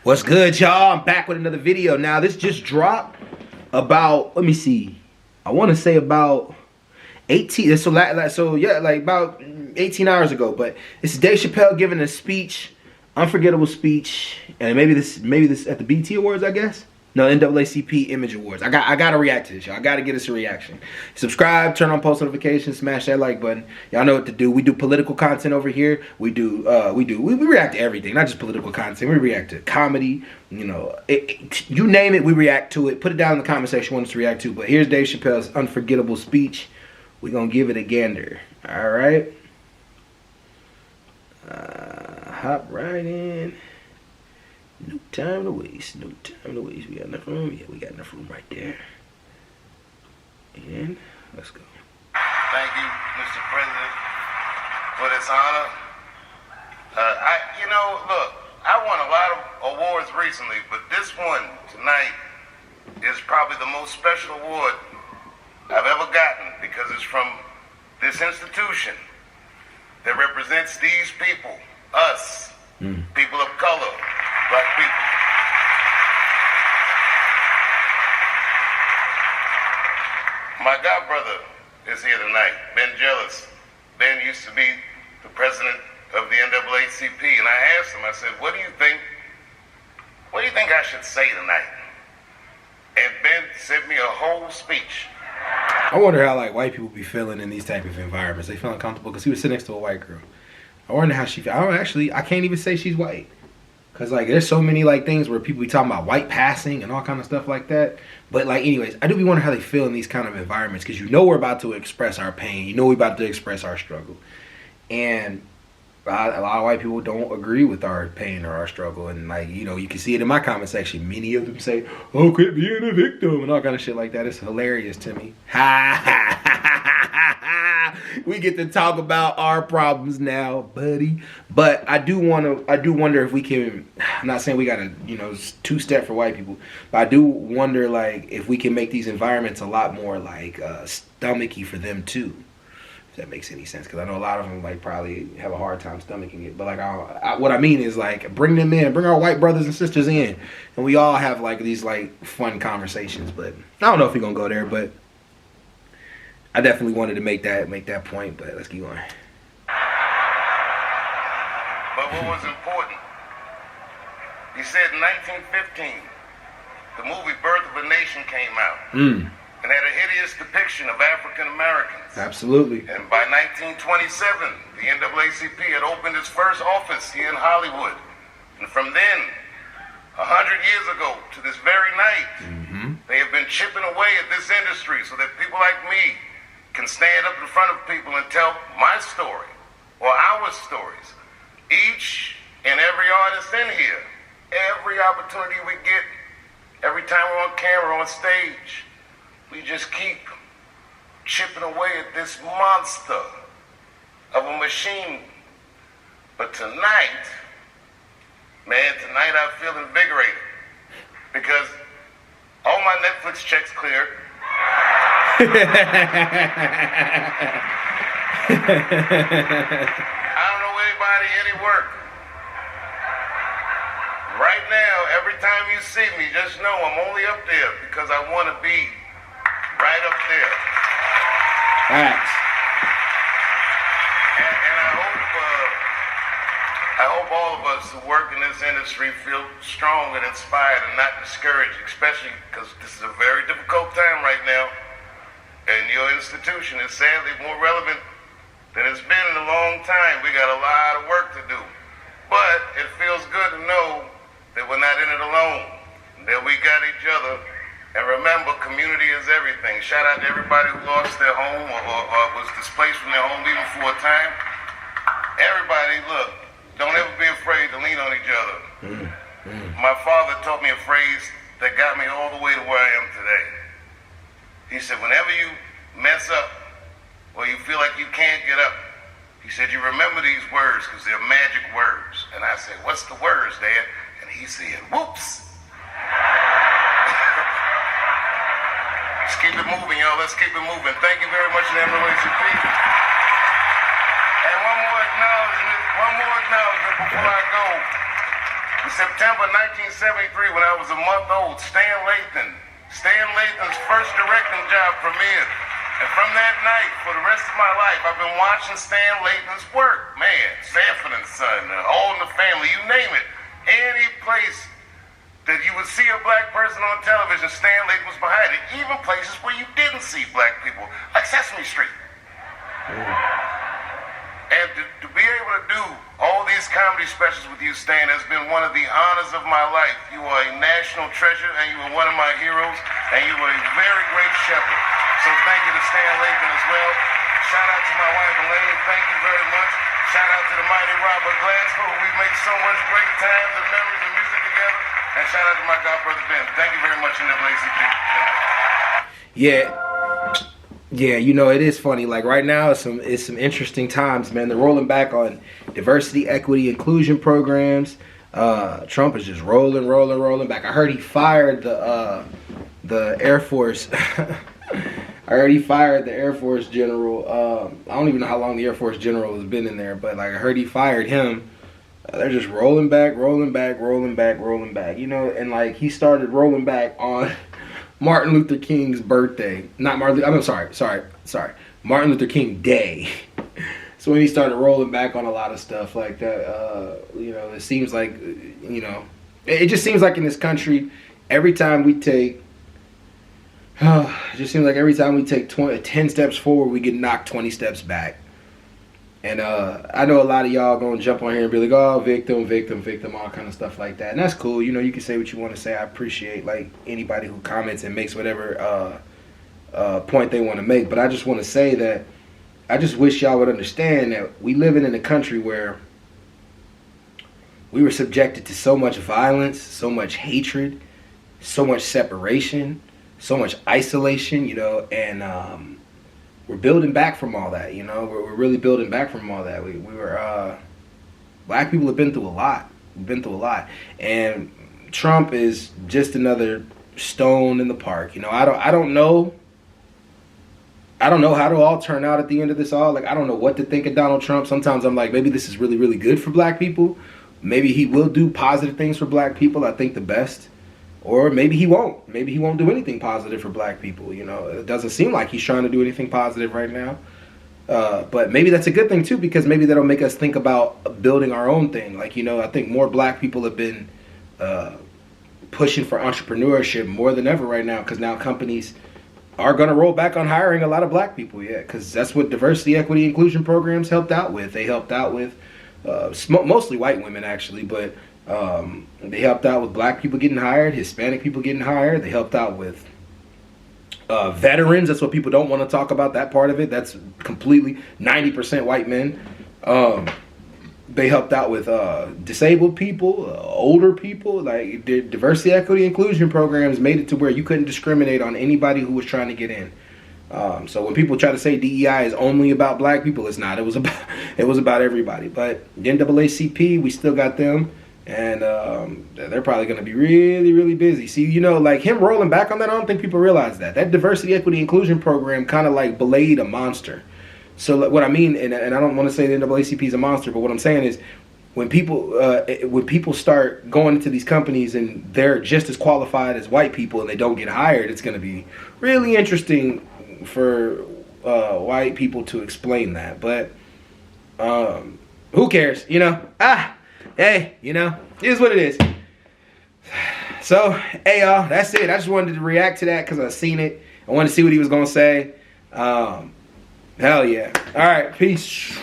What's good, y'all? I'm back with another video. Now, this just dropped about, let me see, I want to say about 18, like about 18 hours ago. But it's Dave Chappelle giving a speech, unforgettable speech, and maybe this at the BT Awards, I guess. No, NAACP Image Awards. I gotta react to this, y'all. I gotta get us a reaction. Subscribe, turn on post notifications, smash that like button. Y'all know what to do. We do political content over here. We react to everything, not just political content. We react to comedy. You know, you name it, we react to it. Put it down in the comment section what us to react to. But here's Dave Chappelle's unforgettable speech. We're gonna give it a gander. All right. Hop right in. No time to waste. No time to waste. We got enough room? Yeah, we got enough room right there. And let's go. Thank you, Mr. President, for this honor. Look, I won a lot of awards recently, but this one tonight is probably the most special award I've ever gotten because it's from this institution that represents these people, us, people of color, black people. My godbrother is here tonight, Ben Jealous. Ben used to be the president of the NAACP, and I asked him, I said, what do you think I should say tonight? And Ben sent me a whole speech. I wonder how like white people be feeling in these type of environments. They feel uncomfortable because he was sitting next to a white girl. I wonder how she feels. I can't even say she's white. Cause like there's so many like things where people be talking about white passing and all kind of stuff like that. But like anyways, I do be wondering how they feel in these kind of environments because you know we're about to express our pain. You know we're about to express our struggle. And a lot of white people don't agree with our pain or our struggle. And like, you know, you can see it in my comment section. Many of them say, oh, quit being a victim and all kind of shit like that. It's hilarious to me. Ha ha ha ha ha. We get to talk about our problems now, buddy. But I do wonder if we can, I'm not saying we gotta, two-step for white people, but I do wonder like if we can make these environments a lot more like stomachy for them too. That makes any sense, because I know a lot of them like probably have a hard time stomaching it, but like what I mean is like bring them in, bring our white brothers and sisters in, and we all have like these like fun conversations. But I don't know if we're gonna go there, but I definitely wanted to make that point. But let's keep going. But what was important, he said in 1915 the movie Birth of a Nation came out. And had a hideous depiction of African Americans. Absolutely. And by 1927, the NAACP had opened its first office here in Hollywood. And from then, 100 years ago to this very night, they have been chipping away at this industry so that people like me can stand up in front of people and tell my story or our stories. Each and every artist in here, every opportunity we get, every time we're on camera, on stage, we just keep chipping away at this monster of a machine. But tonight I feel invigorated because all my Netflix checks cleared. I don't know anybody, any work. Right now, every time you see me, just know I'm only up there because I want to be right up there. Thanks. And I hope all of us who work in this industry feel strong and inspired and not discouraged, especially because this is a very difficult time right now. And your institution is sadly more relevant than it's been in a long time. We got a lot of work to do. But it feels good to know that we're not in it alone, that we got each other. And remember, community is everything. Shout out to everybody who lost their home or was displaced from their home even for a time. Everybody, look, don't ever be afraid to lean on each other. My father taught me a phrase that got me all the way to where I am today. He said, whenever you mess up or you feel like you can't get up, he said, you remember these words because they're magic words. And I said, what's the words, Dad? And he said, whoops. Let's keep it moving, y'all. Let's keep it moving. Thank you very much, NAACP. And one more acknowledgement before I go. September 1973, when I was a month old, Stan Lathan's first directing job premiered. And from that night, for the rest of my life, I've been watching Stan Lathan's work. Man, Sanford and Son, All in the Family, you name it. Any place that you would see a black person on television, Stan Lathan was behind it. Even places where you didn't see black people, like Sesame Street. And to be able to do all these comedy specials with you, Stan, has been one of the honors of my life. You are a national treasure, and you are one of my heroes, and you are a very great shepherd. So thank you to Stan Lathan as well. Shout out to my wife, Elaine. Thank you very much. Shout out to the mighty Robert Glasgow. We make so much great times and memories and music together. And shout out to my god brother Ben. Thank you very much, NAACP. Yeah, you know, it is funny. Like right now, it's some interesting times, man. They're rolling back on diversity, equity, inclusion programs. Trump is just rolling back. I heard he fired the Air Force. I heard he fired the Air Force general. I don't even know how long the Air Force general has been in there, but like I heard he fired him. They're just rolling back. You know, and like he started rolling back on Martin Luther King's birthday. Not Martin. I'm sorry. Martin Luther King Day. So when he started rolling back on a lot of stuff like that, you know, it seems like, you know, it just seems like in this country, every time we take, it just seems like every time we take 10 steps forward, we get knocked 20 steps back. And I know a lot of y'all gonna jump on here and be like, oh, victim, all kind of stuff like that. And that's cool. You know, you can say what you want to say. I appreciate like anybody who comments and makes whatever point they want to make. But I just want to say that I just wish y'all would understand that we living in a country where we were subjected to so much violence, so much hatred, so much separation, so much isolation, you know, and we're building back from all that, you know. We're really building back from all that. We were black people have been through a lot. We've been through a lot, and Trump is just another stone in the park. You know, I don't know how it'll all turn out at the end of this all. Like, I don't know what to think of Donald Trump. Sometimes I'm like, maybe this is really, really good for black people. Maybe he will do positive things for black people. I think the best. Or maybe he won't. Maybe he won't do anything positive for black people. You know, it doesn't seem like he's trying to do anything positive right now. But maybe that's a good thing too, because maybe that'll make us think about building our own thing. Like, you know, I think more black people have been pushing for entrepreneurship more than ever right now, because now companies are going to roll back on hiring a lot of black people. Yeah, because that's what diversity, equity, inclusion programs helped out with. They helped out with mostly white women, actually, but they helped out with black people getting hired, Hispanic people getting hired. They helped out with veterans. That's what people don't want to talk about, that part of it. That's completely 90% white men. They helped out with disabled people, older people. Like, the diversity, equity, inclusion programs made it to where you couldn't discriminate on anybody who was trying to get in. So when people try to say DEI is only about black people, it's not. It was about everybody. But the NAACP, we still got them. And they're probably going to be really, really busy. See, you know, like him rolling back on that, I don't think people realize that. That diversity, equity, inclusion program kind of like belayed a monster. So what I mean, and I don't want to say the NAACP is a monster, but what I'm saying is when people start going into these companies and they're just as qualified as white people and they don't get hired, it's going to be really interesting for white people to explain that. But who cares, you know? Hey, you know, it is what it is. So, hey, y'all, that's it. I just wanted to react to that because I seen it. I wanted to see what he was going to say. Hell yeah. All right, peace.